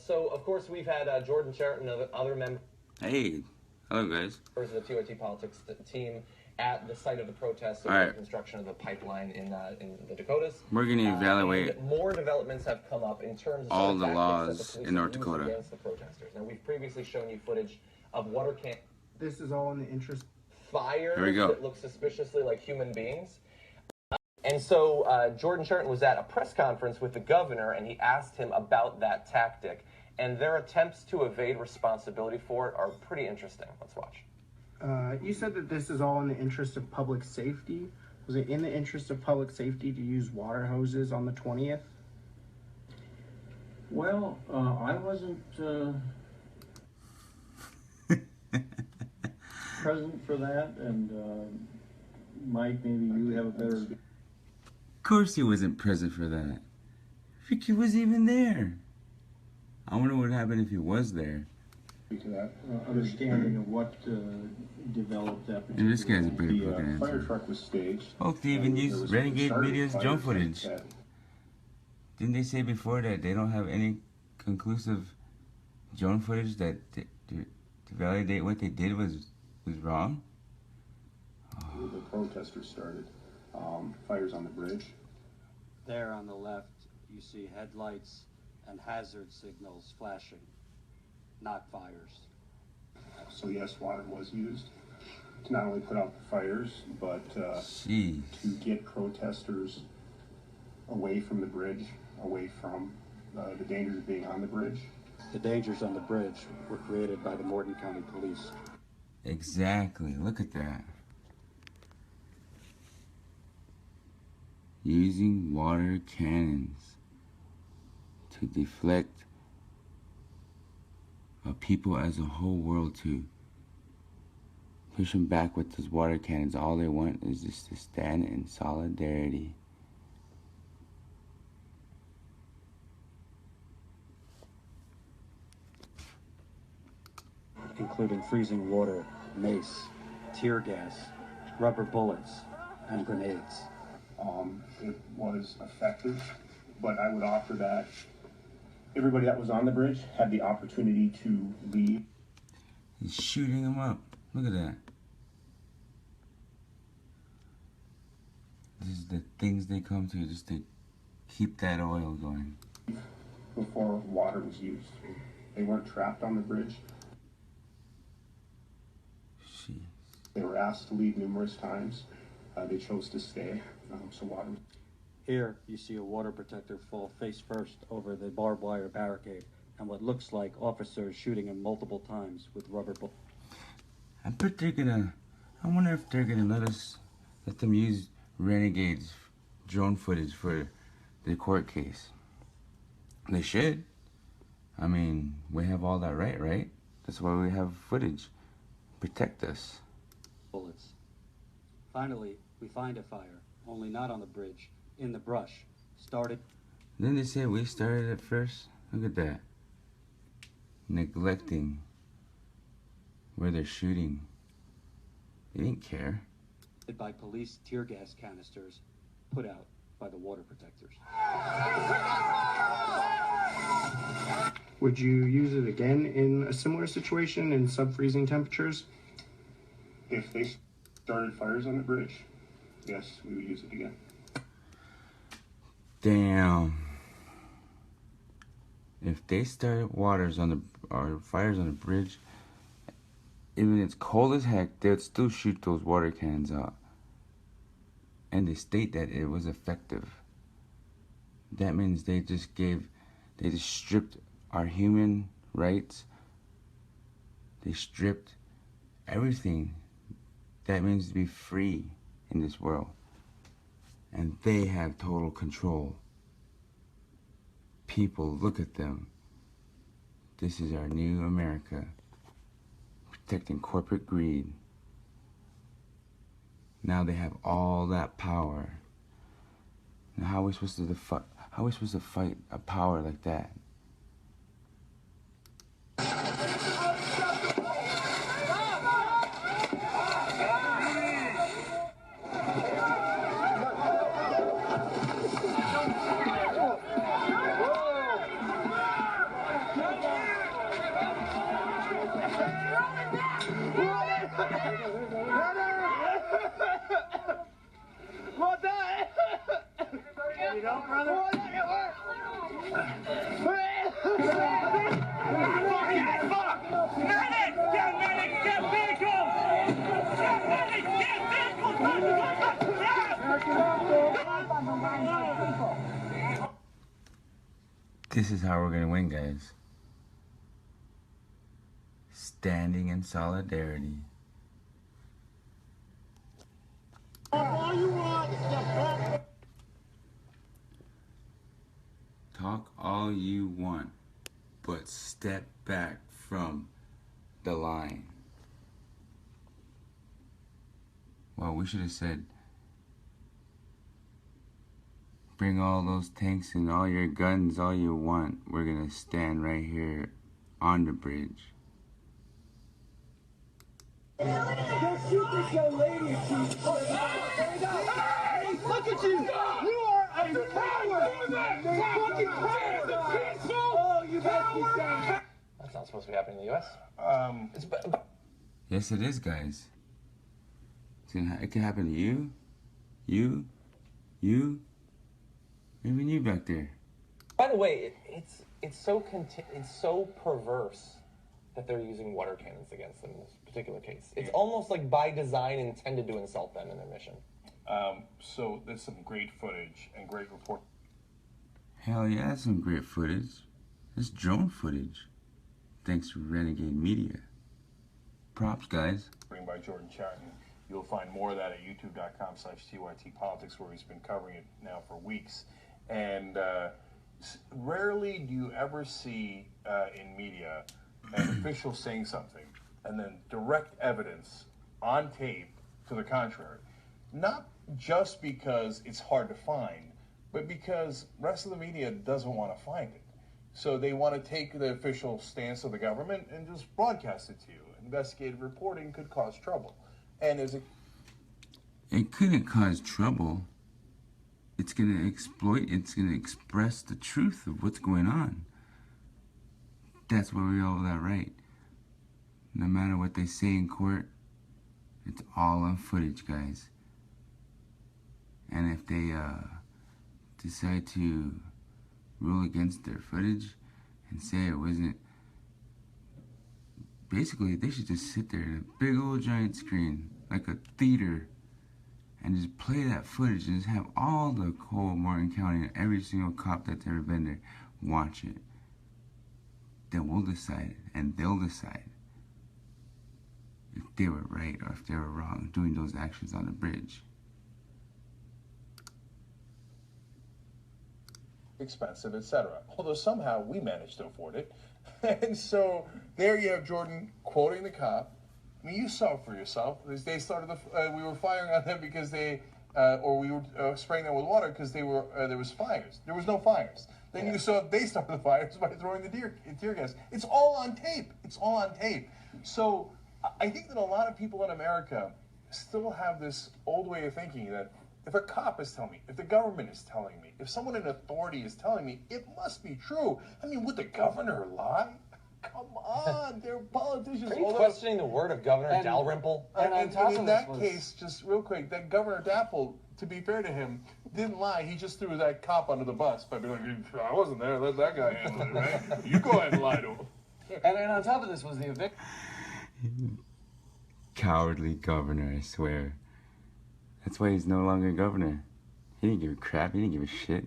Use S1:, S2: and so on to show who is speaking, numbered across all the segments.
S1: So, of course, we've had Jordan Sheraton and other members
S2: Hey, hello guys.
S1: of the TOT Politics team at the site of the protest of the construction of the pipeline in the Dakotas.
S2: We're going to evaluate
S1: more developments have come up in terms of
S2: all the laws in North Dakota
S1: against the protesters. Now, we've previously shown you footage of water can.
S3: This is all in the interest.
S1: Fires
S2: Here we go.
S1: that look suspiciously like human beings. And so Jordan Sheraton was at a press conference with the governor, and he asked him about that tactic. And their attempts to evade responsibility for it are pretty interesting. Let's watch.
S3: You said that this is all in the interest of public safety. Was it in the interest of public safety to use water hoses on the 20th?
S4: Well, I wasn't present for that, and Mike, maybe you have a better...
S2: Of course he wasn't present for that. Ricky wasn't even there. I wonder what happened if he was there.
S4: To that understanding of what developed that particular...
S2: And this guy's a pretty fucking
S5: fire
S2: answer.
S5: truck was staged.
S2: Oh, they even use Renegade Media's
S5: Fire
S2: drone
S5: truck
S2: footage.
S5: that
S2: Didn't they say before that they don't have any conclusive drone footage that to validate what they did was wrong?
S5: The protesters started. Fires on the bridge.
S6: There on the left, you see headlights and hazard signals flashing, not fires.
S5: So yes, water was used to not only put out the fires, but
S2: Jeez.
S5: to get protesters away from the bridge, away from the dangers of being on the bridge.
S6: The dangers on the bridge were created by the Morton County Police.
S2: Exactly. Look at that. Using water cannons to deflect a people as a whole world to push them back with those water cannons. All they want is just to stand in solidarity.
S6: Including freezing water, mace, tear gas, rubber bullets, and grenades.
S5: It was effective, but I would offer that everybody that was on the bridge had the opportunity to leave.
S2: He's shooting them up. Look at that. This is the things they come to just to keep that oil going.
S5: Before water was used. They weren't trapped on the bridge.
S2: Jeez.
S5: They were asked to leave numerous times. They chose to stay. So water.
S6: Here, you see a water protector fall face first over the barbed wire barricade, and what looks like officers shooting him multiple times with rubber bullets.
S2: I wonder if they're gonna let them use Renegade's drone footage for the court case. They should. I mean, we have all that right? That's why we have footage. Protect us.
S6: Bullets. Finally, we find a fire, only not on the bridge, in the brush. Started.
S2: Didn't they say we started it first? Look at that. Neglecting where they're shooting. They didn't care.
S6: By police tear gas canisters put out by the water protectors.
S3: Would you use it again in a similar situation in sub-freezing temperatures?
S5: If they started fires on the bridge, yes, we would use it again.
S2: Damn. If they started fires on the bridge, even it's cold as heck, they would still shoot those water cannons out. And they state that it was effective. That means they just stripped our human rights. They stripped everything that means to be free in this world. And they have total control. People, look at them. This is our new America. Protecting corporate greed. Now they have all that power. Now how are we supposed to fight a power like that?
S5: What the heck? You know, brother? What the heck? Fucking fuck! Medic! Get medic! Get vehicle! Get medic! Get vehicle!
S2: This is how we're gonna win, guys. Standing in solidarity.
S5: All you want is
S2: Talk all you want, but step back from the line. Well, we should have said, bring all those tanks and all your guns, all you want. We're gonna stand right here on the bridge.
S5: Don't shoot this young lady. Hey, look at you! You are a coward! You're fucking coward! Oh, you coward!
S1: That's not supposed to be happening in the U.S.
S2: Yes, it is, guys. It can happen to you, you, even you back there.
S1: By the way, it's so perverse that they're using water cannons against them in this particular case. It's almost like by design intended to insult them in their mission.
S5: So there's some great footage and great report.
S2: Hell yeah, that's some great footage. That's drone footage. Thanks to Renegade Media. Props, guys.
S5: By Jordan Charton. You'll find more of that at youtube.com/TYTpolitics, where he's been covering it now for weeks. And rarely do you ever see in media an official saying something and then direct evidence on tape to the contrary. Not just because it's hard to find, but because the rest of the media doesn't want to find it. So they want to take the official stance of the government and just broadcast it to you. Investigative reporting could cause trouble. And as
S2: It couldn't cause trouble. It's going to exploit, it's going to express the truth of what's going on. That's why we all have that right. No matter what they say in court, it's all on footage, guys. And if they decide to rule against their footage and say it wasn't, basically they should just sit there in a big old giant screen, like a theater, and just play that footage and just have all the whole Morton County and every single cop that's ever been there watch it. Then we'll decide, and they'll decide if they were right or if they were wrong doing those actions on the bridge.
S5: expensive, etc. Although somehow we managed to afford it. And so there you have Jordan quoting the cop. I mean, you saw it for yourself. They started we were firing on them because they, or we were spraying them with water because they were there was fires. There was no fires. Then you saw they started the fires by throwing the tear gas. It's all on tape. It's all on tape. So I think that a lot of people in America still have this old way of thinking that if a cop is telling me, if the government is telling me, if someone in authority is telling me, it must be true. I mean, would the governor lie? Come on, they're politicians.
S1: Are you questioning the word of Governor Dalrymple?
S5: And in that case, just real quick, that Governor Dapple, to be fair to him, didn't lie. He just threw that cop under the bus by being like, I wasn't there. Let that guy handle it, right? You go ahead and lie to him.
S7: And on top of this was the eviction.
S2: Cowardly governor, I swear. That's why he's no longer governor. He didn't give a crap. He didn't give a shit.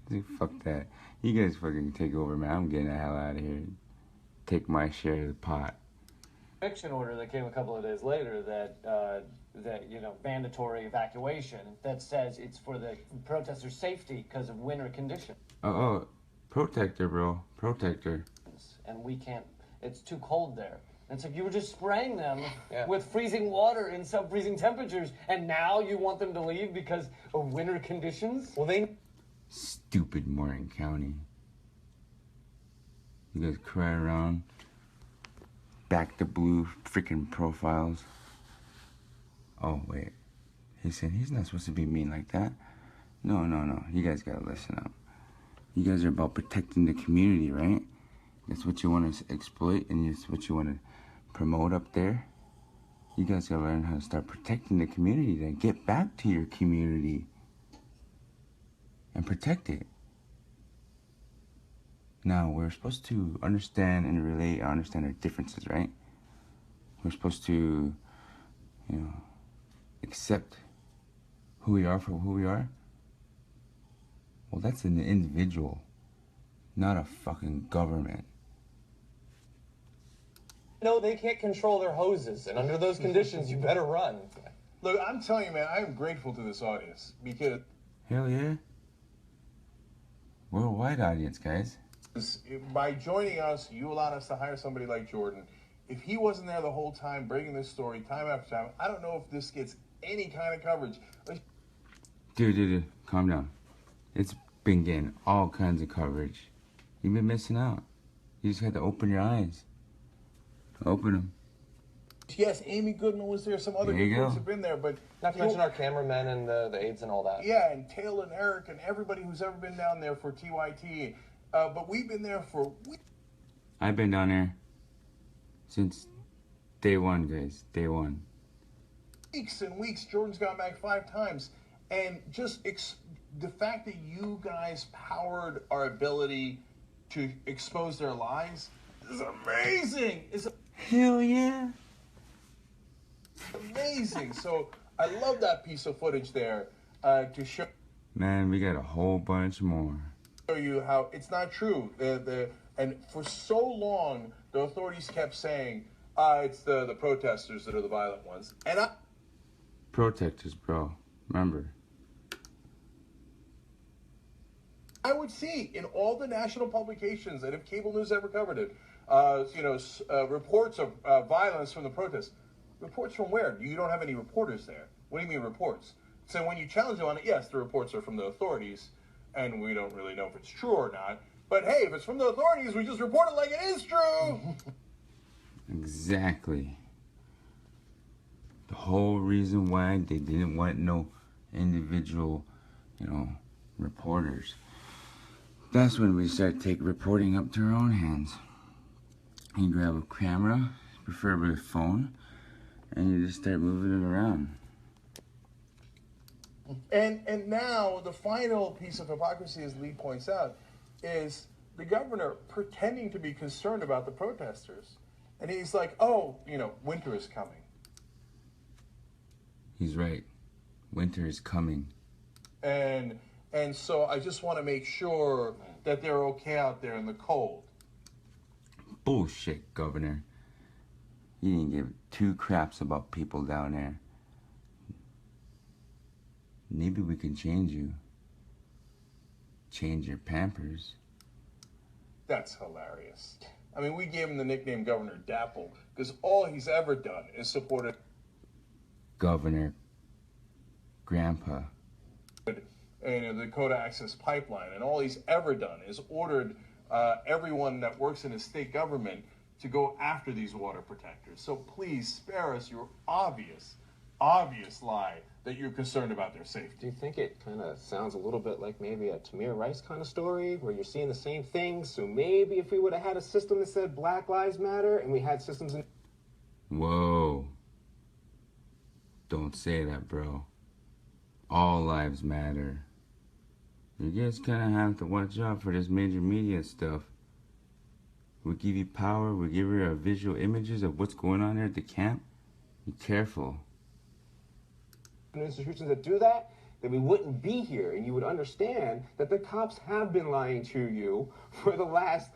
S2: He's like, fuck that. You guys fucking take over, man. I'm getting the hell out of here. Take my share of the pot.
S7: Eviction order that came a couple of days later that mandatory evacuation that says it's for the protesters' safety because of winter conditions.
S2: Oh, protector, bro. Protector.
S7: And we can't, it's too cold there. And so you were just spraying them with freezing water in sub-freezing temperatures, and now you want them to leave because of winter conditions?
S1: Well,
S2: Stupid Morton County. You guys cry around. Back to blue freaking profiles. Oh, wait. He said he's not supposed to be mean like that. No. You guys gotta listen up. You guys are about protecting the community, right? That's what you want to exploit, and that's what you want to promote up there. You guys gotta learn how to start protecting the community, then get back to your community and protect it. Now, we're supposed to understand and relate, understand our differences, right? We're supposed to, accept who we are for who we are. Well, that's an individual, not a fucking government.
S1: No, they can't control their hoses, and under those conditions, you better run.
S5: Look, I'm telling you, man, I am grateful to this audience because
S2: Hell yeah. Worldwide audience, guys.
S5: by joining us, you allowed us to hire somebody like Jordan. If he wasn't there the whole time, breaking this story time after time, I don't know if this gets any kind of coverage.
S2: Dude, calm down. It's been getting all kinds of coverage. You've been missing out. You just had to open your eyes. Open them.
S5: Yes, Amy Goodman was there. Some other
S2: There you
S5: groups
S2: go.
S5: have been there, but
S1: Not to mention our cameramen and the aides and all that.
S5: yeah, and Taylor and Eric and everybody who's ever been down there for TYT. But we've been there for
S2: I've been down there since day one, guys. Day one.
S5: weeks and weeks. Jordan's gone back 5 times, and just the fact that you guys powered our ability to expose their lies is amazing. It's
S2: Hell yeah.
S5: amazing. So I love that piece of footage there to show
S2: Man, we got a whole bunch more.
S5: you how it's not true. And for so long, the authorities kept saying, it's the protesters that are the violent ones. And
S2: Protectors, bro. Remember.
S5: I would see in all the national publications that if cable news ever covered it, reports of violence from the protests. Reports from where? You don't have any reporters there. What do you mean reports? So when you challenge them on it, yes, the reports are from the authorities, and we don't really know if it's true or not. But hey, if it's from the authorities, we just report it like it is true.
S2: Exactly. The whole reason why they didn't want no individual, reporters. That's when we start take reporting up to our own hands. You grab a camera, preferably a phone, and you just start moving it around.
S5: And now the final piece of hypocrisy, as Lee points out, is the governor pretending to be concerned about the protesters. And he's like, oh, winter is coming.
S2: He's right. Winter is coming.
S5: And so I just want to make sure that they're okay out there in the cold.
S2: Bullshit, Governor. You didn't give 2 craps about people down there. Maybe we can change you. Change your Pampers.
S5: That's hilarious. I mean, we gave him the nickname Governor Dapple because all he's ever done is supported
S2: Governor Grandpa.
S5: the Dakota Access Pipeline, and all he's ever done is ordered everyone that works in his state government to go after these water protectors. So please spare us your obvious lie that you're concerned about their safety.
S1: Do you think it kind of sounds a little bit like maybe a Tamir Rice kind of story where you're seeing the same thing? So maybe if we would have had a system that said Black Lives Matter and we had systems in...
S2: Whoa. Don't say that, bro. All lives matter. You guys kind of have to watch out for this major media stuff. We give you power, we give you visual images of what's going on there at the camp. Be careful.
S1: institutions that do that, then we wouldn't be here, and you would understand that the cops have been lying to you for the last,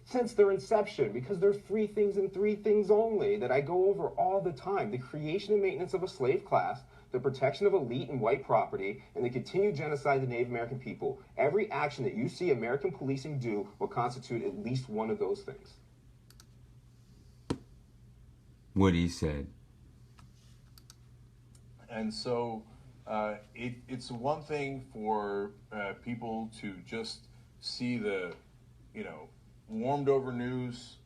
S1: since their inception, because there's 3 things and 3 things only that I go over all the time: the creation and maintenance of a slave class, the protection of elite and white property, and the continued genocide of the Native American people. Every action that you see American policing do will constitute at least one of those things.
S2: What he said.
S5: And so it's one thing for people to just see the, warmed over news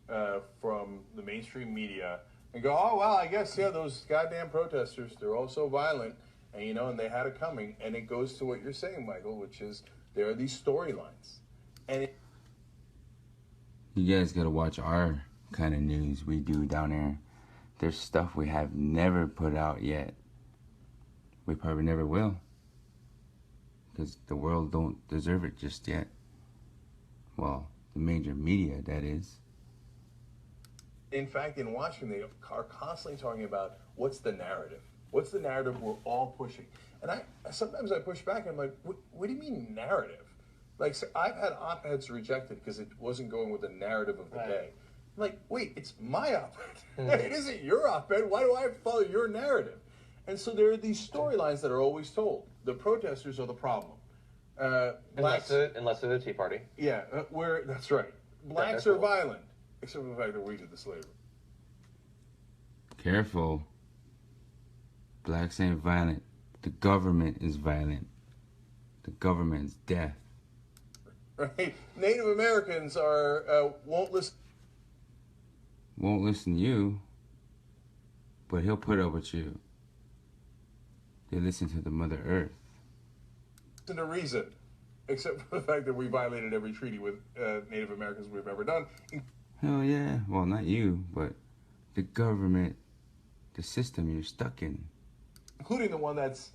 S5: from the mainstream media and go, oh, well, I guess, yeah, those goddamn protesters, they're all so violent, and, and they had it coming. And it goes to what you're saying, Michael, which is there are these storylines. And
S2: you guys gotta watch our kind of news we do down there. there's stuff we have never put out yet. We probably never will. Because the world don't deserve it just yet. Well, the major media, that is.
S5: In fact, in Washington, they are constantly talking about what's the narrative? What's the narrative we're all pushing? And sometimes I push back and I'm like, what do you mean narrative? Like, so I've had op-eds rejected because it wasn't going with the narrative of the day. I'm like, wait, it's my op-ed. It isn't your op-ed. Why do I have to follow your narrative? And so there are these storylines that are always told. The protesters are the problem.
S1: Unless they're the Tea Party.
S5: Yeah, that's right. Blacks are violent, except for the fact that we did the slavery.
S2: Careful. Blacks ain't violent. The government is violent. The government's death.
S5: Right? Native Americans won't listen.
S2: Won't listen to you, but he'll put up with you. They listen to the Mother Earth.
S5: To reason, except for the fact that we violated every treaty with Native Americans we've ever done.
S2: Hell yeah. Well, not you, but the government, the system you're stuck in.
S5: Including the one that's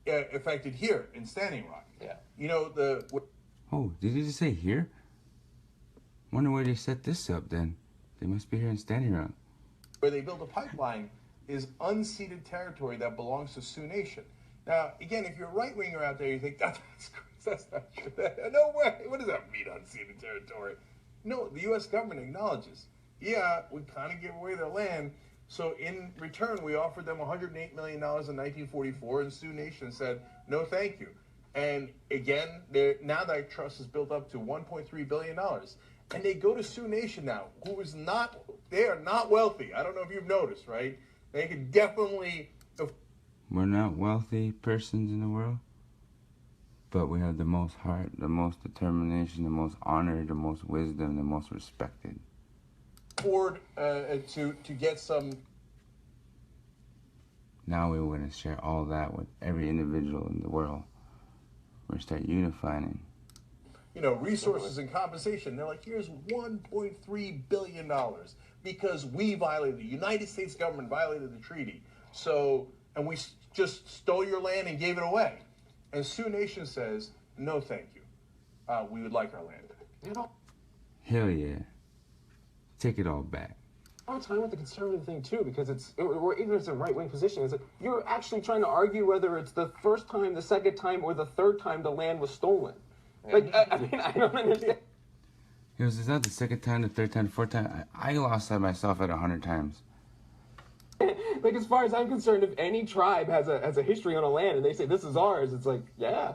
S5: affected here in Standing Rock.
S1: Yeah.
S5: You know,
S2: Oh, did you just say here? Wonder where they set this up then. They must be here in Standing Rock.
S5: Where they built a pipeline is unceded territory that belongs to Sioux Nation. Now, again, if you're a right-winger out there, you think, that's not true. No way. What does that mean, unceded territory? No, the U.S. government acknowledges, yeah, we kind of give away their land. So in return, we offered them $108 million in 1944, and Sioux Nation said, no, thank you. And again, now that trust is built up to $1.3 billion. And they go to Sioux Nation now, they are not wealthy. I don't know if you've noticed, right? They could definitely...
S2: We're not wealthy persons in the world, but we have the most heart, the most determination, the most honor, the most wisdom, the most respected.
S5: Afford to get some.
S2: Now we're going to share all that with every individual in the world. We're going to start unifying.
S5: You know, resources and compensation. They're like, here's $1.3 billion because we violated, the United States government violated the treaty. So, and we just stole your land and gave it away. And Sioux Nation says, no, thank you. We would like our land.
S7: You know,
S2: Hell yeah. Take it all back.
S8: I'm time with the conservative thing too, because or even if it's a right-wing position, it's like you're actually trying to argue whether it's the first time, the second time, or the third time the land was stolen. Like, I mean, I don't understand.
S2: It's not the second time, the third time, the fourth time. I lost that myself at 100 times.
S8: Like, as far as I'm concerned, if any tribe has a history on a land and they say this is ours, it's like, yeah,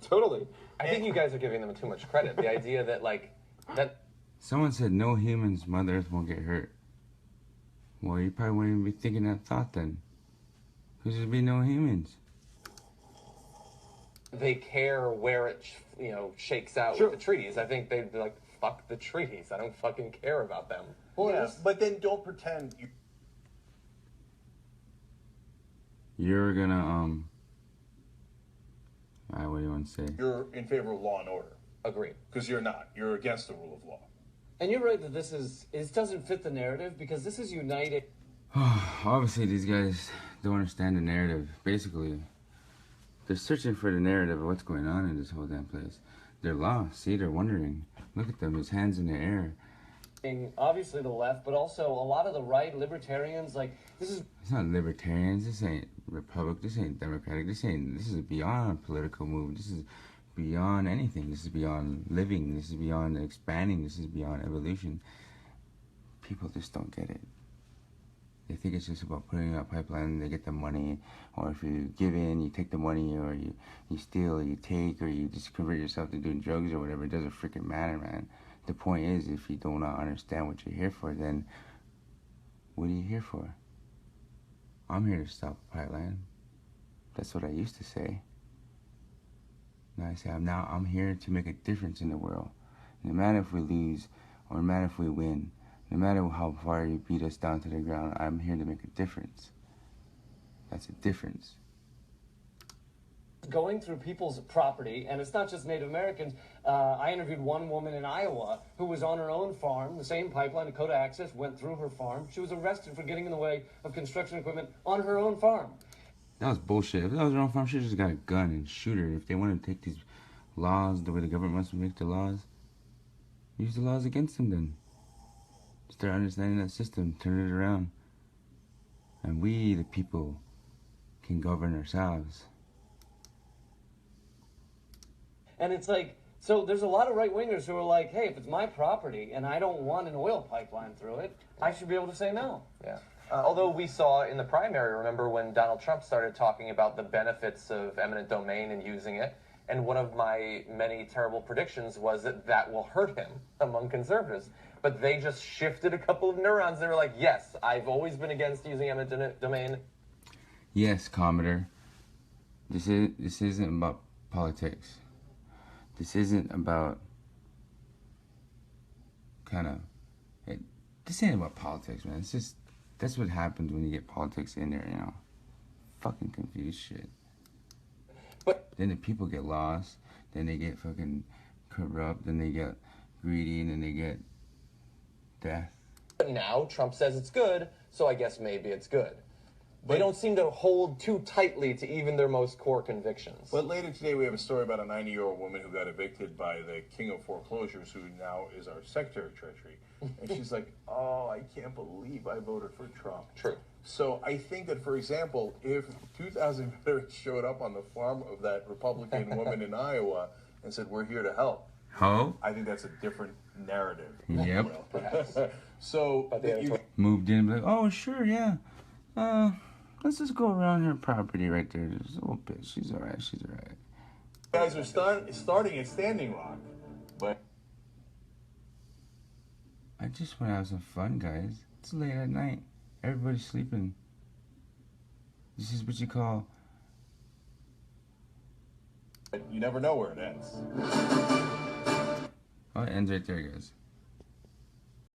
S8: totally.
S1: I think you guys are giving them too much credit. The idea that
S2: Someone said no humans, Mother Earth won't get hurt. Well, you probably wouldn't even be thinking that thought then. Because there'd be no humans.
S1: they care where it shakes out with the treaties. I think they'd be like, fuck the treaties. I don't fucking care about them.
S5: Well, but then don't pretend
S2: You're gonna, what do you want to say?
S5: you're in favor of law and order.
S1: Agreed.
S5: Because you're not. You're against the rule of law.
S7: And you're right that it doesn't fit the narrative because this is united.
S2: Obviously, these guys don't understand the narrative. Basically, they're searching for the narrative of what's going on in this whole damn place. They're lost. See, they're wondering. Look at them, his hands in the air.
S7: Obviously the left, but also a lot of the right, libertarians,
S2: It's not libertarians. This ain't Republic. This ain't Democratic. This is beyond political movement. This is beyond anything. This is beyond living. This is beyond expanding. This is beyond evolution. People just don't get it. They think it's just about putting out pipeline and they get the money, or if you give in, you take the money, or you steal, or you take, or you just convert yourself to doing drugs or whatever. It doesn't freaking matter, man. The point is, if you do not understand what you're here for, then what are you here for? I'm here to stop a pipeline. That's what I used to say. Now I say I'm here to make a difference in the world. No matter if we lose or no matter if we win, no matter how far you beat us down to the ground, I'm here to make a difference. That's a difference.
S7: going through people's property, and it's not just Native Americans. I interviewed one woman in Iowa who was on her own farm, the same pipeline, Dakota Access, went through her farm. She was arrested for getting in the way of construction equipment on her own farm.
S2: That was bullshit. If that was her own farm, she just got a gun and shoot her. If they want to take these laws the way the government wants to make the laws, use the laws against them then. Start understanding that system, turn it around. And we, the people, can govern ourselves.
S7: And it's like, so there's a lot of right-wingers who are like, hey, if it's my property and I don't want an oil pipeline through it, I should be able to say no.
S1: Yeah. Although we saw in the primary, remember when Donald Trump started talking about the benefits of eminent domain and using it, and one of my many terrible predictions was that that will hurt him among conservatives. But they just shifted a couple of neurons. They were like, yes, I've always been against using eminent domain.
S2: Yes, Commodore. This isn't about politics. This isn't about this ain't about politics, man. It's just, that's what happens when you get politics in there, you know. Fucking confused shit.
S1: But
S2: then the people get lost, then they get fucking corrupt, then they get greedy, and then they get death.
S1: But now Trump says it's good, so I guess maybe it's good. They don't seem to hold too tightly to even their most core convictions.
S5: But later today, we have a story about a 90-year-old woman who got evicted by the king of foreclosures, who now is our Secretary of Treasury. And she's like, oh, I can't believe I voted for Trump.
S1: True.
S5: So I think that, for example, if 2,000 veterans showed up on the farm of that Republican woman in Iowa and said, we're here to help, I think that's a different narrative.
S2: Yep.
S1: Perhaps.
S5: So
S2: moved in and be like, oh, sure, yeah. Let's just go around her property right there. Just a little bit. She's all right. She's all right.
S5: guys are starting at Standing Rock, but
S2: I just want to have some fun, guys. It's late at night. Everybody's sleeping. This is what you call...
S5: you never know where it ends.
S2: Oh, it ends right there, guys.